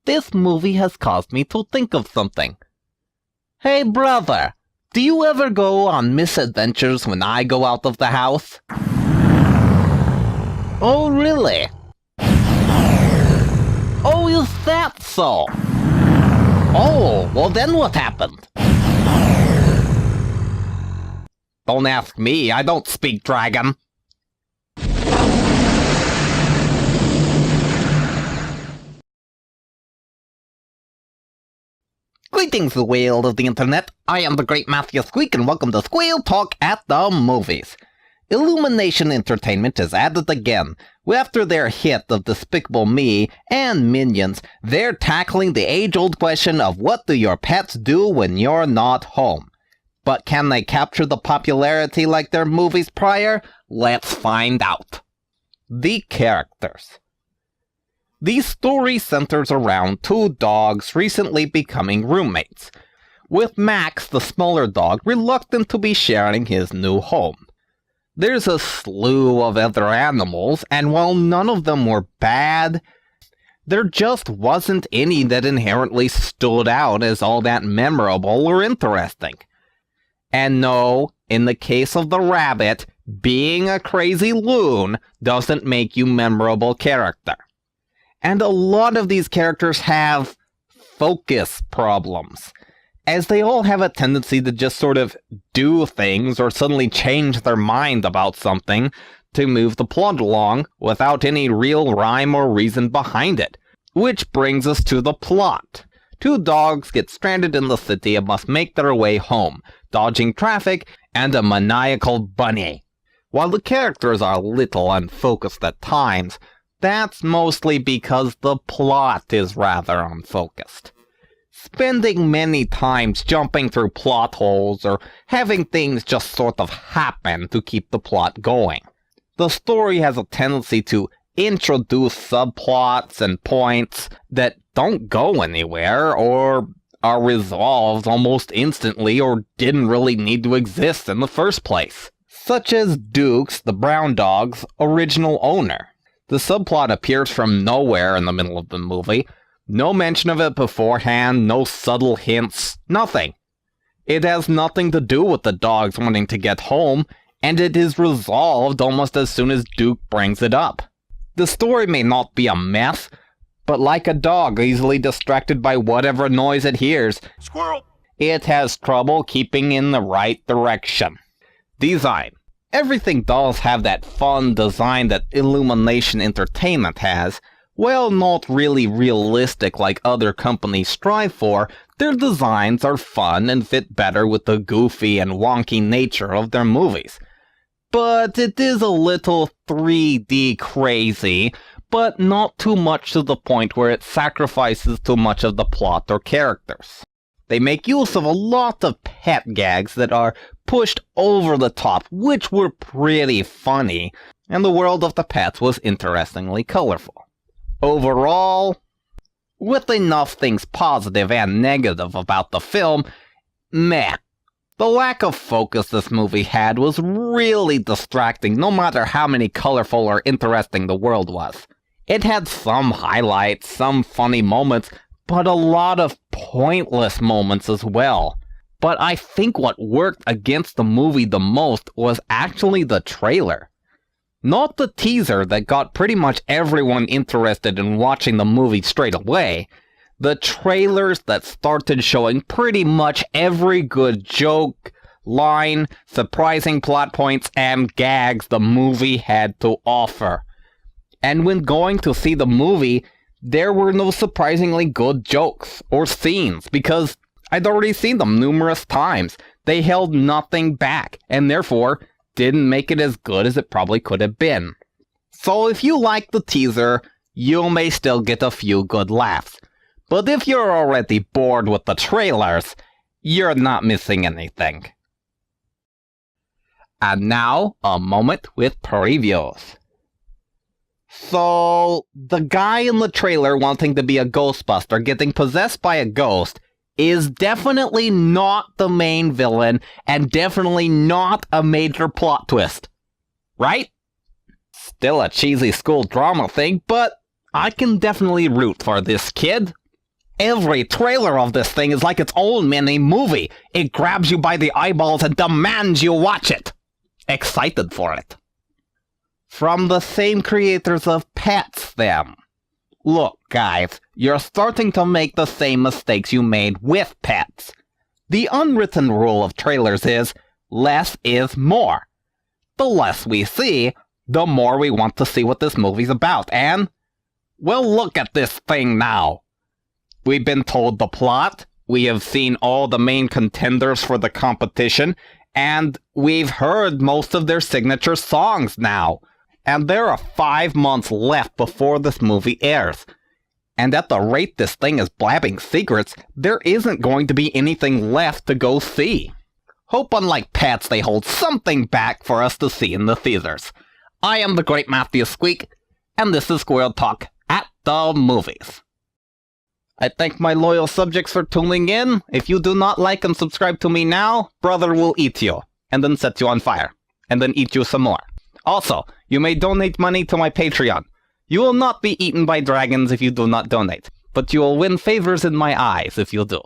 this movie has caused me to think of something. Hey brother, do you ever go on misadventures when I go out of the house? Oh really? Oh, is that so? Oh, well then what happened? Don't ask me, I don't speak dragon. Greetings, the world of the internet. I am the great Matthew Squeak, and welcome to Squirrel Talk at the Movies. Illumination Entertainment is at it again. After their hit of Despicable Me and Minions, they're tackling the age-old question of what do your pets do when you're not home. But can they capture the popularity like their movies prior? Let's find out. The characters. The story centers around two dogs recently becoming roommates, with Max, the smaller dog, reluctant to be sharing his new home. There's a slew of other animals, and while none of them were bad, there just wasn't any that inherently stood out as all that memorable or interesting. And no, in the case of the rabbit, being a crazy loon doesn't make you memorable character. And a lot of these characters have focus problems, as they all have a tendency to just sort of do things or suddenly change their mind about something to move the plot along without any real rhyme or reason behind it. Which brings us to the plot. Two dogs get stranded in the city and must make their way home, dodging traffic and a maniacal bunny. While the characters are a little unfocused at times, that's mostly because the plot is rather unfocused. Spending many times jumping through plot holes or having things just sort of happen to keep the plot going. The story has a tendency to introduce subplots and points that don't go anywhere or are resolved almost instantly or didn't really need to exist in the first place. Such as Dukes, the brown dog's original owner. The subplot appears from nowhere in the middle of the movie. No mention of it beforehand, no subtle hints, nothing. It has nothing to do with the dogs wanting to get home, and it is resolved almost as soon as Duke brings it up. The story may not be a mess, but like a dog easily distracted by whatever noise it hears, Squirrel, it has trouble keeping in the right direction. Design. Everything does have that fun design that Illumination Entertainment has. While not really realistic like other companies strive for, their designs are fun and fit better with the goofy and wonky nature of their movies. But it is a little 3D crazy, but not too much to the point where it sacrifices too much of the plot or characters. They make use of a lot of pet gags that are pushed over the top, which were pretty funny, and the world of the pets was interestingly colorful. Overall, with enough things positive and negative about the film, meh. The lack of focus this movie had was really distracting, no matter how many colorful or interesting the world was. It had some highlights, some funny moments, but a lot of pointless moments as well. But I think what worked against the movie the most was actually the trailer. Not the teaser that got pretty much everyone interested in watching the movie straight away. The trailers that started showing pretty much every good joke, line, surprising plot points, and gags the movie had to offer. And when going to see the movie, there were no surprisingly good jokes or scenes because I'd already seen them numerous times. They held nothing back, and therefore didn't make it as good as it probably could have been. So if you like the teaser, you may still get a few good laughs. But if you're already bored with the trailers, you're not missing anything. And now, a moment with previews. So, the guy in the trailer wanting to be a Ghostbuster getting possessed by a ghost is definitely not the main villain and definitely not a major plot twist. Right? Still a cheesy school drama thing, but I can definitely root for this kid. Every trailer of this thing is like its own mini movie. It grabs you by the eyeballs and demands you watch it. Excited for it. From the same creators of Pets, then. Look, guys, you're starting to make the same mistakes you made with Pets. The unwritten rule of trailers is, less is more. The less we see, the more we want to see what this movie's about, and, well, look at this thing now. We've been told the plot, we have seen all the main contenders for the competition, and we've heard most of their signature songs now. And there are 5 months left before this movie airs. And at the rate this thing is blabbing secrets, there isn't going to be anything left to go see. Hope unlike Pets, they hold something back for us to see in the theaters. I am the Great Matthew Squeak, and this is Squirrel Talk at the Movies. I thank my loyal subjects for tuning in. If you do not like and subscribe to me now, brother will eat you, and then set you on fire, and then eat you some more. Also, you may donate money to my Patreon. You will not be eaten by dragons if you do not donate, but you will win favors in my eyes if you do.